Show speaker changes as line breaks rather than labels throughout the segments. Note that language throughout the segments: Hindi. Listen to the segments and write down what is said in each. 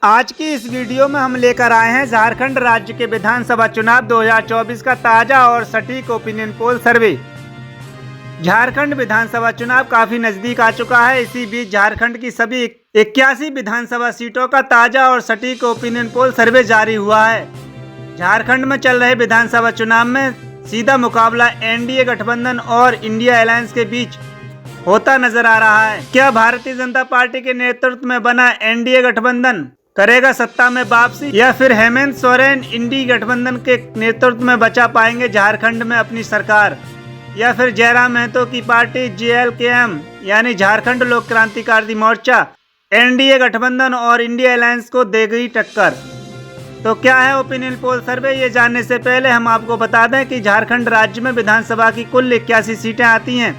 आज की इस वीडियो में हम लेकर आए हैं झारखंड राज्य के विधानसभा चुनाव 2024 का ताजा और सटीक ओपिनियन पोल सर्वे। झारखंड विधानसभा चुनाव काफी नजदीक आ चुका है। इसी बीच झारखंड की सभी 81 विधानसभा सीटों का ताजा और सटीक ओपिनियन पोल सर्वे जारी हुआ है। झारखंड में चल रहे विधानसभा चुनाव में सीधा मुकाबला एनडीए गठबंधन और इंडिया अलायंस के बीच होता नजर आ रहा है। क्या भारतीय जनता पार्टी के नेतृत्व में बना एनडीए गठबंधन करेगा सत्ता में वापसी, या फिर हेमंत सोरेन इंडी गठबंधन के नेतृत्व में बचा पाएंगे झारखंड में अपनी सरकार, या फिर जयराम महतो की पार्टी JLKM यानी झारखंड लोक क्रांतिकारी मोर्चा एनडीए गठबंधन और इंडिया अलायंस को देगी टक्कर। तो क्या है ओपिनियन पोल सर्वे, ये जानने से पहले हम आपको बता दें कि झारखंड राज्य में विधानसभा की कुल 81 सीटें आती हैं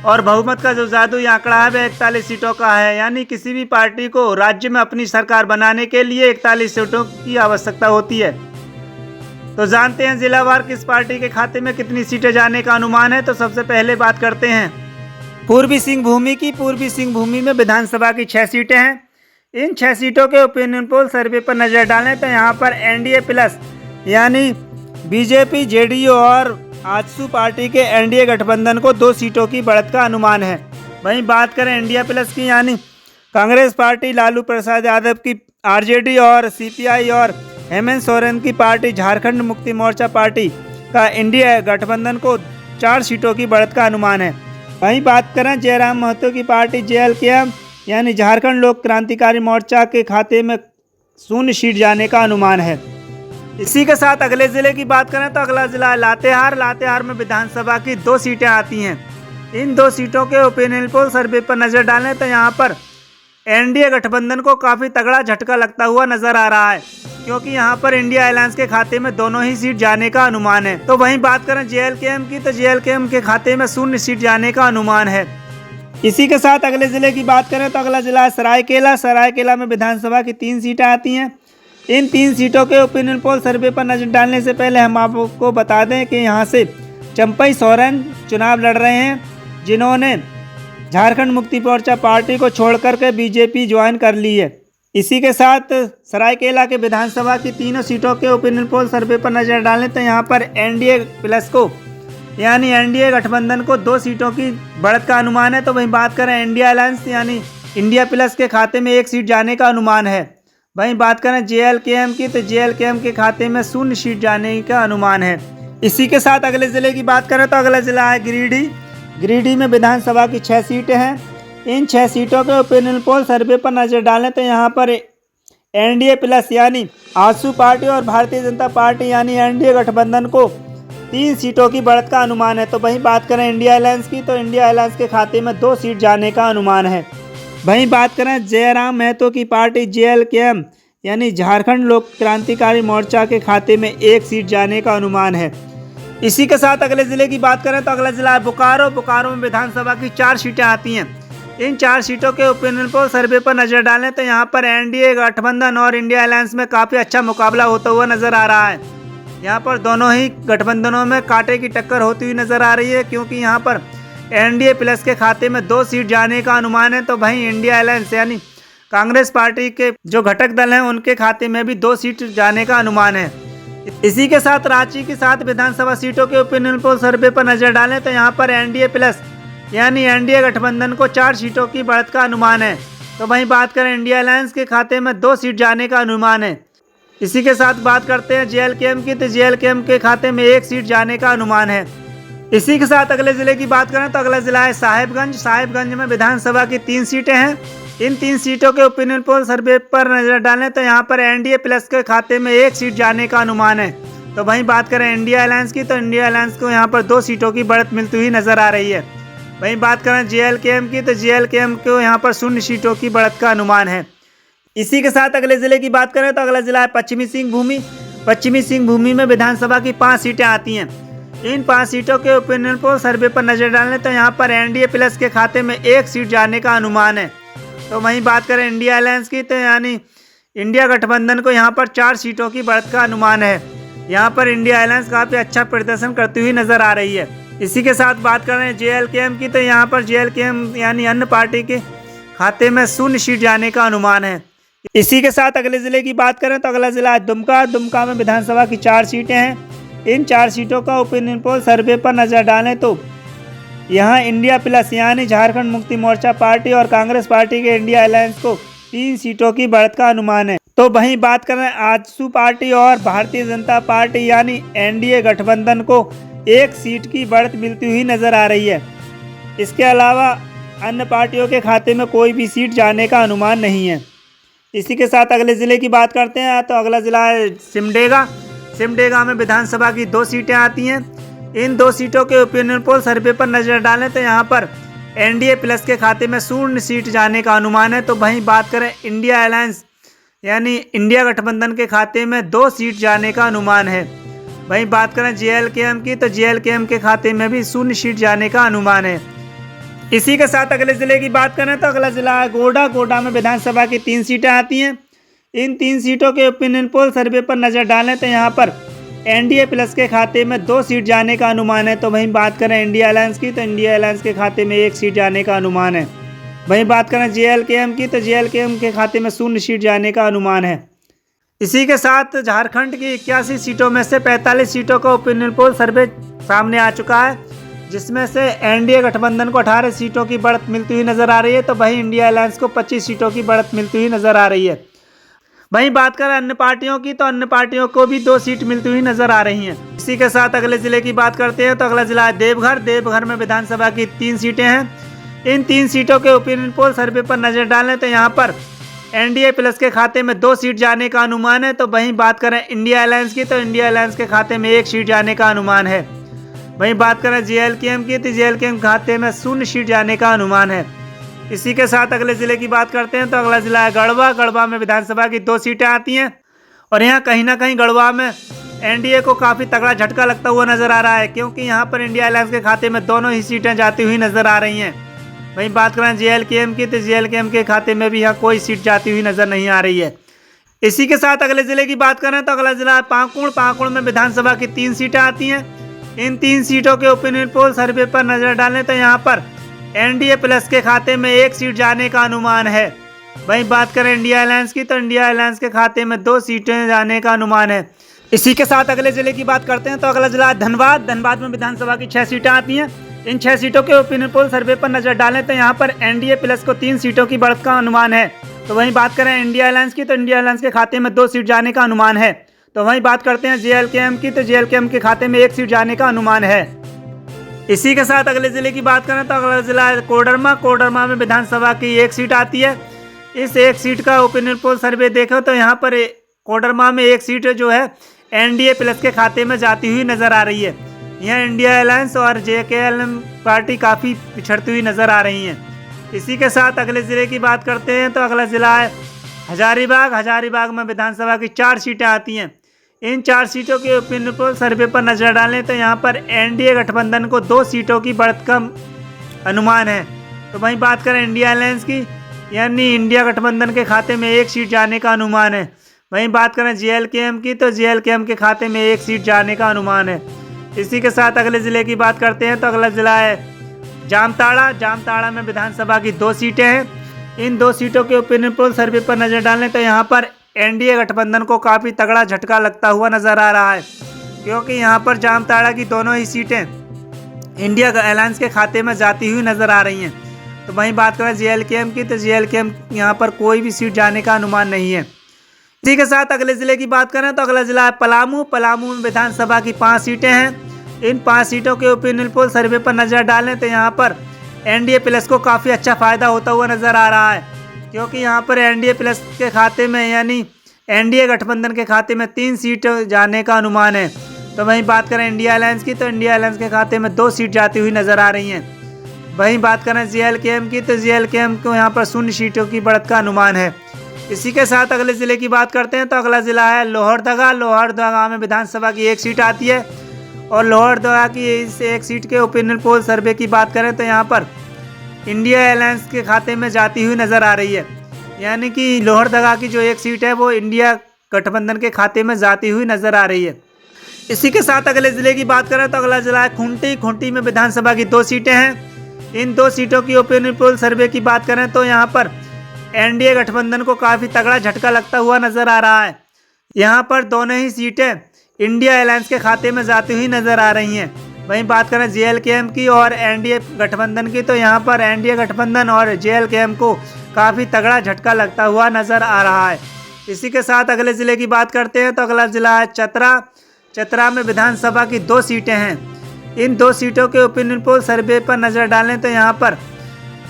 और बहुमत का जो जादुई आंकड़ा है वह 41 सीटों का है। यानी किसी भी पार्टी को राज्य में अपनी सरकार बनाने के लिए 41 सीटों की आवश्यकता होती है। तो जानते हैं जिलावार किस पार्टी के खाते में कितनी सीटें जाने का अनुमान है। तो सबसे पहले बात करते हैं पूर्वी सिंहभूमि की। पूर्वी सिंहभूमि में विधानसभा की 6 सीटें हैं। इन 6 सीटों के ओपिनियन पोल सर्वे पर नजर डालें तो यहाँ पर एनडीए प्लस यानी बीजेपी, जेडीयू और आजसू पार्टी के एनडीए गठबंधन को 2 सीटों की बढ़त का अनुमान है। वहीं बात करें इंडिया प्लस की यानी कांग्रेस पार्टी, लालू प्रसाद यादव की आरजेडी और सीपीआई और हेमंत सोरेन की पार्टी झारखंड मुक्ति मोर्चा पार्टी का इंडिया गठबंधन को 4 सीटों की बढ़त का अनुमान है। वहीं बात करें जयराम महतो की पार्टी JLKM यानी झारखंड लोक क्रांतिकारी मोर्चा के खाते में 0 सीट जाने का अनुमान है। इसी के साथ अगले जिले की बात करें तो अगला जिला है लातेहार। लातेहार में विधानसभा की 2 सीटें आती हैं। इन 2 सीटों के ओपिनियन पोल सर्वे पर नजर डालें तो यहाँ पर एनडीए गठबंधन को काफी तगड़ा झटका लगता हुआ नजर आ रहा है, क्योंकि यहाँ पर इंडिया अलायंस के खाते में दोनों ही सीट जाने का अनुमान है। तो वहीं बात करें JLKM की तो JLKM के खाते में 0 सीट जाने का अनुमान है। इसी के साथ अगले जिले की बात करें तो अगला जिला है सरायकेला। सरायकेला में विधानसभा की 3 सीटें आती हैं। इन 3 सीटों के ओपिनियन पोल सर्वे पर नजर डालने से पहले हम आपको बता दें कि यहाँ से चंपई सोरेन चुनाव लड़ रहे हैं, जिन्होंने झारखंड मुक्ति मोर्चा पार्टी को छोड़कर के बीजेपी ज्वाइन कर ली है। इसी के साथ सरायकेला के विधानसभा की 3 सीटों के ओपिनियन पोल सर्वे पर नजर डालें तो यहाँ पर एनडीए प्लस को यानी एनडीए गठबंधन को 2 सीटों की बढ़त का अनुमान है। तो वहीं बात करें इंडिया अलायंस यानी इंडिया प्लस के खाते में 1 सीट जाने का अनुमान है। वहीं बात करें JLKM की तो JLKM के खाते में 0 सीट जाने का अनुमान है। इसी के साथ अगले जिले की बात करें तो अगला जिला है गिरिडीह। गिरिडीह में विधानसभा की 6 सीटें हैं। इन 6 सीटों के ओपिनियन पोल सर्वे पर नजर डालें तो यहाँ पर एनडीए प्लस यानी आजसू पार्टी और भारतीय जनता पार्टी यानी एनडीए गठबंधन को 3 सीटों की बढ़त का अनुमान है। तो वहीं बात करें इंडिया अलायंस की तो इंडिया अलायंस के खाते में 2 सीट जाने का अनुमान है। वहीं बात करें जयराम महतो की पार्टी JLKM यानी झारखंड लोक क्रांतिकारी मोर्चा के खाते में 1 सीट जाने का अनुमान है। इसी के साथ अगले जिले की बात करें तो अगला जिला है बोकारो। बोकारो में विधानसभा की 4 सीटें आती हैं। इन 4 सीटों के ओपिनियन पोल सर्वे पर नजर डालें तो यहाँ पर एनडीए गठबंधन और इंडिया अलायंस में काफ़ी अच्छा मुकाबला होता हुआ नजर आ रहा है। यहाँ पर दोनों ही गठबंधनों में कांटे की टक्कर होती हुई नजर आ रही है, क्योंकि यहाँ पर एनडीए प्लस के खाते में 2 सीट जाने का अनुमान है। तो वहीं इंडिया अलायंस यानी कांग्रेस पार्टी के जो घटक दल हैं उनके खाते में भी 2 सीट जाने का अनुमान है। इसी के साथ रांची की 7 विधानसभा सीटों के ओपिनियन पोल सर्वे पर नजर डालें तो यहाँ पर एनडीए प्लस यानी एनडीए गठबंधन को 4 सीटों की बढ़त का अनुमान है। तो वहीं बात करें इंडिया अलायंस के खाते में 2 सीट जाने का अनुमान है। इसी के साथ बात करते हैं JLKM की तो JLKM के खाते में 1 सीट जाने का अनुमान है। इसी के साथ अगले जिले की बात करें तो अगला जिला है साहिबगंज। साहिबगंज में विधानसभा की 3 सीटें हैं। इन 3 सीटों के ओपिनियन पोल सर्वे पर नजर डालें तो यहाँ पर एनडीए प्लस के खाते में 1 सीट जाने का अनुमान है। तो वहीं बात करें इंडिया अलायंस की तो इंडिया अलायंस को यहाँ पर 2 सीटों की बढ़त मिलती हुई नजर आ रही है। वहीं बात करें JLKM की तो JLKM को यहाँ पर 0 सीटों की बढ़त का अनुमान है। इसी के साथ अगले जिले की बात करें तो अगला जिला है पश्चिमी सिंहभूमि। पश्चिमी सिंहभूमि में विधानसभा की 5 सीटें आती हैं। इन 5 सीटों के ओपिनियन पोल सर्वे पर नजर डालें तो यहाँ पर एनडीए प्लस के खाते में 1 सीट जाने का अनुमान है। तो वहीं बात करें इंडिया अलायंस की तो यानी इंडिया गठबंधन को यहाँ पर 4 सीटों की बढ़त का अनुमान है। यहाँ पर इंडिया अलायंस काफ़ी अच्छा प्रदर्शन करती हुई नजर आ रही है। इसी के साथ बात करें JLKM की तो यहाँ पर JLKM यानी अन्य पार्टी के खाते में 0 सीट जाने का अनुमान है। इसी के साथ अगले जिले की बात करें तो अगला जिला है दुमका। दुमका में विधानसभा की 4 सीटें हैं। इन 4 सीटों का ओपिनियन पोल सर्वे पर नजर डालें तो यहाँ इंडिया प्लस यानी झारखंड मुक्ति मोर्चा पार्टी और कांग्रेस पार्टी के इंडिया अलायंस को 3 सीटों की बढ़त का अनुमान है। तो वहीं बात करें आजसू पार्टी और भारतीय जनता पार्टी यानी एनडीए गठबंधन को 1 सीट की बढ़त मिलती हुई नजर आ रही है। इसके अलावा अन्य पार्टियों के खाते में कोई भी सीट जाने का अनुमान नहीं है। इसी के साथ अगले ज़िले की बात करते हैं तो अगला ज़िला है सिमडेगा। सिमडेगा में विधानसभा की 2 सीटें आती हैं। इन 2 सीटों के ओपिनियन पोल सर्वे पर नज़र डालें तो यहाँ पर एनडीए प्लस के खाते में 0 सीट जाने का अनुमान है। तो वहीं बात करें इंडिया अलायंस यानी इंडिया गठबंधन के खाते में 2 सीट जाने का अनुमान है। वहीं बात करें जेएलकेएम की तो जेएलकेएम के खाते में भी 0 सीट जाने का अनुमान है। इसी के साथ अगले ज़िले की बात करें तो अगला ज़िला है गोड्डा। गोड्डा में विधानसभा की 3 सीटें आती हैं। इन 3 सीटों के ओपिनियन पोल सर्वे पर नज़र डालें तो यहाँ पर एनडीए प्लस के खाते में 2 सीट जाने का अनुमान है। तो वहीं बात करें इंडिया अलायंस की तो इंडिया अलायंस के खाते में 1 सीट जाने का अनुमान है। वहीं बात करें जेएलकेएम की तो जेएलकेएम के खाते में 0 सीट जाने का अनुमान है। इसी के साथ झारखंड की 81 सीटों में से 45 सीटों का ओपिनियन पोल सर्वे सामने आ चुका है, जिसमें से एनडीए गठबंधन को 18 सीटों की बढ़त मिलती हुई नजर आ रही है। तो वहीं इंडिया अलायंस को 25 सीटों की बढ़त मिलती हुई नजर आ रही है। वहीं बात करें अन्य पार्टियों की तो अन्य पार्टियों को भी 2 सीट मिलती हुई नजर आ रही हैं। इसी के साथ अगले जिले की बात करते हैं तो अगला जिला है देवघर। देवघर में विधानसभा की 3 सीटें हैं। इन 3 सीटों के ओपिनियन पोल सर्वे पर नजर डालें तो यहाँ पर एनडीए प्लस के खाते में 2 सीट जाने का अनुमान है। तो वहीं बात करें इंडिया अलायंस की तो इंडिया अलायंस के खाते में 1 सीट जाने का अनुमान है। वहीं बात करें जेएलकेएम की तो जेएलकेएम खाते में 0 सीट जाने का अनुमान है। इसी के साथ अगले ज़िले की बात करते हैं तो अगला ज़िला है गढ़वा। गढ़वा में विधानसभा की 2 सीटें आती हैं और यहाँ कहीं ना कहीं गढ़वा में एनडीए को काफ़ी तगड़ा झटका लगता हुआ नजर आ रहा है, क्योंकि यहाँ पर इंडिया अलायंस के खाते में दोनों ही सीटें जाती हुई नजर आ रही हैं। वहीं बात करें जेएलकेएम की तो जेएलकेएम के खाते में भी यहाँ कोई सीट जाती हुई नजर नहीं आ रही है। इसी के साथ अगले ज़िले की बात करें तो अगला ज़िला है पाकुड़। पाकुड़ में विधानसभा की 3 सीटें आती हैं। इन 3 सीटों के ओपिनियन पोल सर्वे पर नजर डालें तो यहाँ पर एनडीए प्लस के खाते में 1 सीट जाने का अनुमान है। वहीं बात करें इंडिया अलायंस की तो इंडिया अलायंस के खाते में 2 सीटें जाने का अनुमान है। इसी के साथ अगले जिले की बात करते हैं तो अगला जिला धनबाद। धनबाद में विधानसभा की 6 सीटें आती हैं। इन 6 सीटों के ओपिनियन पोल सर्वे पर नजर डालें तो यहाँ पर एनडीए प्लस को 3 सीटों की बढ़त का अनुमान है। तो वहीं बात करें इंडिया अलायंस की तो इंडिया अलायंस के खाते में 2 सीट जाने का अनुमान है। तो वहीं बात करते हैं जेएलकेएम की तो जेएलकेएम के खाते में 1 सीट जाने का अनुमान है। इसी के साथ अगले जिले की बात करें तो अगला जिला है कोडरमा। कोडरमा में विधानसभा की 1 सीट आती है। इस 1 सीट का ओपिनियन पोल सर्वे देखो तो यहाँ पर कोडरमा में 1 सीट जो है एनडीए प्लस के खाते में जाती हुई नजर आ रही है। यहाँ इंडिया अलायंस और जेकेएलएम पार्टी काफ़ी पिछड़ती हुई नजर आ रही हैं। इसी के साथ अगले ज़िले की बात करते हैं तो अगला ज़िला है हजारीबाग। हजारीबाग में विधानसभा की 4 सीटें आती हैं। इन 4 सीटों के ओपिनियन पोल सर्वे पर नजर डालें तो यहाँ पर एनडीए गठबंधन को 2 सीटों की बढ़त का अनुमान है। तो वहीं बात करें इंडिया अलायंस की यानी इंडिया गठबंधन के खाते में 1 सीट जाने का अनुमान है। वहीं बात करें जेएलकेएम की तो जेएलकेएम के खाते में 1 सीट जाने का अनुमान है। इसी के साथ अगले ज़िले की बात करते हैं तो अगला ज़िला है जामताड़ा। जामताड़ा में विधानसभा की 2 सीटें हैं। इन 2 सीटों के ओपिनियन पोल सर्वे पर नजर डालें तो यहाँ पर एनडीए गठबंधन को काफ़ी तगड़ा झटका लगता हुआ नजर आ रहा है, क्योंकि यहाँ पर जामताड़ा की दोनों ही सीटें इंडिया अलायंस के खाते में जाती हुई नजर आ रही हैं। तो वहीं बात करें जेएलकेएम की तो जेएलकेएम यहाँ पर कोई भी सीट जाने का अनुमान नहीं है। इसी के साथ अगले ज़िले की बात करें तो अगला ज़िला है पलामू। पलामू में विधानसभा की 5 सीटें हैं। इन 5 सीटों के ओपिनियन पोल सर्वे पर नजर डालें तो यहाँ पर एनडीए प्लस को काफ़ी अच्छा फायदा होता हुआ नजर आ रहा है, क्योंकि यहाँ पर एनडीए प्लस के खाते में यानी एनडीए गठबंधन के खाते में 3 सीट जाने का अनुमान है। तो वहीं बात करें इंडिया अलायंस की तो इंडिया अलायंस के खाते में 2 सीट जाती हुई नजर आ रही हैं। वहीं बात करें जेएलकेएम की तो जेएलकेएम को यहाँ पर 0 सीटों की बढ़त का अनुमान है। इसी के साथ अगले ज़िले की बात करते हैं तो अगला ज़िला है लोहरदगा। लोहरदगा में विधानसभा की 1 सीट आती है और लोहरदगा की इस 1 सीट के ओपिनियन पोल सर्वे की बात करें तो यहाँ पर इंडिया अलायंस के खाते में जाती हुई नज़र आ रही है, यानी कि लोहरदगा की जो 1 सीट है वो इंडिया गठबंधन के खाते में जाती हुई नज़र आ रही है। इसी के साथ अगले ज़िले की बात करें तो अगला ज़िला है खूंटी। खूंटी में विधानसभा की 2 सीटें हैं। इन 2 सीटों की ओपिनियन पोल सर्वे की बात करें तो यहाँ पर एनडीए गठबंधन को काफ़ी तगड़ा झटका लगता हुआ नजर आ रहा है। यहाँ पर दोनों ही सीटें इंडिया अलायंस के खाते में जाती हुई नजर आ रही हैं। वहीं बात करें जेएलकेएम की और एनडीए गठबंधन की, तो यहाँ पर एनडीए गठबंधन और जेएलकेएम को काफ़ी तगड़ा झटका लगता हुआ नजर आ रहा है। इसी के साथ अगले ज़िले की बात करते हैं तो अगला ज़िला है चतरा। चतरा में विधानसभा की 2 सीटें हैं। इन 2 सीटों के ओपिनियन पोल सर्वे पर नज़र डालें तो यहाँ पर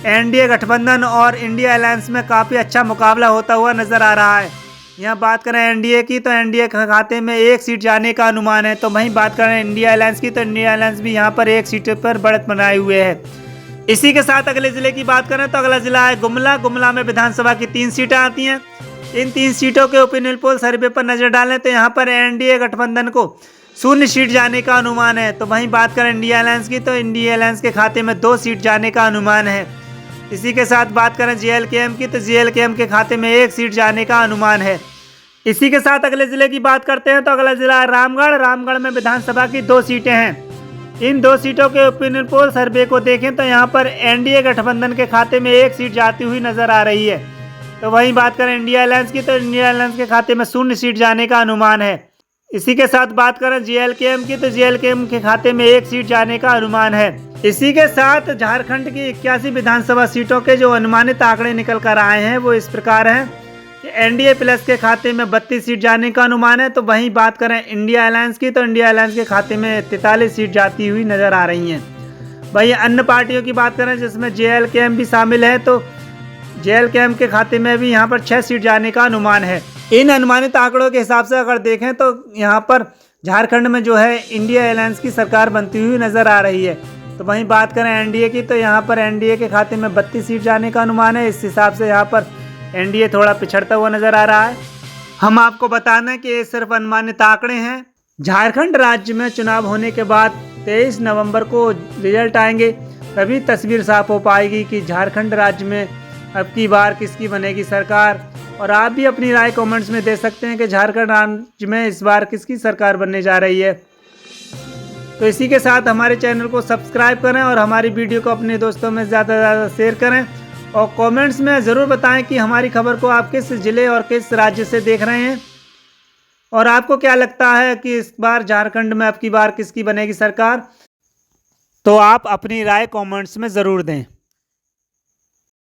एनडीए गठबंधन और इंडिया अलायंस में काफ़ी अच्छा मुकाबला होता हुआ नज़र आ रहा है। यहाँ बात करें एनडीए की तो एनडीए के खाते में 1 सीट जाने का अनुमान है। तो वहीं बात करें इंडिया अलायंस की तो इंडिया अलायंस भी यहाँ पर 1 सीट पर बढ़त बनाए हुए है। इसी के साथ अगले ज़िले की बात करें तो अगला ज़िला है गुमला। गुमला में विधानसभा की 3 सीटें आती हैं। इन 3 सीटों के ओपिनियन पोल सर्वे पर नज़र डालें तो यहाँ पर एनडीए गठबंधन को 0 सीट जाने का अनुमान है। तो वहीं बात करें इंडिया अलायंस की तो इंडिया अलायंस के खाते में 2 सीट जाने का अनुमान है। इसी के साथ बात करें जेएलकेएम की तो जेएलकेएम के खाते में 1 सीट जाने का अनुमान है। इसी के साथ अगले ज़िले की बात करते हैं तो अगला ज़िला है रामगढ़। रामगढ़ में विधानसभा की 2 सीटें हैं। इन 2 सीटों के ओपिनियन पोल सर्वे को देखें तो यहाँ पर एनडीए गठबंधन के खाते में 1 सीट जाती हुई नजर आ रही है। तो वहीं बात करें इंडिया अलायंस की तो इंडिया अलायंस के खाते में 0 सीट जाने का अनुमान है। इसी के साथ बात करें जेएलकेएम की तो जेएलकेएम के खाते में 1 सीट जाने का अनुमान है। इसी के साथ झारखंड की 81 विधानसभा सीटों के जो अनुमानित आंकड़े निकल कर आए हैं वो इस प्रकार हैं कि एनडीए प्लस के खाते में 32 सीट जाने का अनुमान है। तो वहीं बात करें इंडिया अलायंस की तो इंडिया अलायंस के खाते में 43 सीट जाती हुई नजर आ रही हैं। वहीं अन्य पार्टियों की बात करें जिसमें जेएलकेएम भी शामिल है तो जेएलकेएम के खाते में भी यहाँ पर 6 सीट जाने का अनुमान है। इन अनुमानित आंकड़ों के हिसाब से अगर देखें तो यहाँ पर झारखंड में जो है इंडिया अलायंस की सरकार बनती हुई नजर आ रही है। तो वहीं बात करें एनडीए की तो यहाँ पर एनडीए के खाते में 32 सीट जाने का अनुमान है। इस हिसाब से यहाँ पर एनडीए थोड़ा पिछड़ता हुआ नजर आ रहा है। हम आपको बता दें कि ये सिर्फ अनुमानित आंकड़े हैं। झारखंड राज्य में चुनाव होने के बाद 23 नवंबर को रिजल्ट आएंगे, तभी तस्वीर साफ हो पाएगी कि झारखंड राज्य में अब की बार किसकी बनेगी सरकार। और आप भी अपनी राय कमेंट्स में दे सकते हैं कि झारखंड राज्य में इस बार किसकी सरकार बनने जा रही है। तो इसी के साथ हमारे चैनल को सब्सक्राइब करें और हमारी वीडियो को अपने दोस्तों में ज़्यादा से ज़्यादा शेयर करें और कमेंट्स में ज़रूर बताएं कि हमारी खबर को आप किस ज़िले और किस राज्य से देख रहे हैं और आपको क्या लगता है कि इस बार झारखंड में अब की बार किसकी बनेगी सरकार। तो आप अपनी राय कमेंट्स में ज़रूर दें।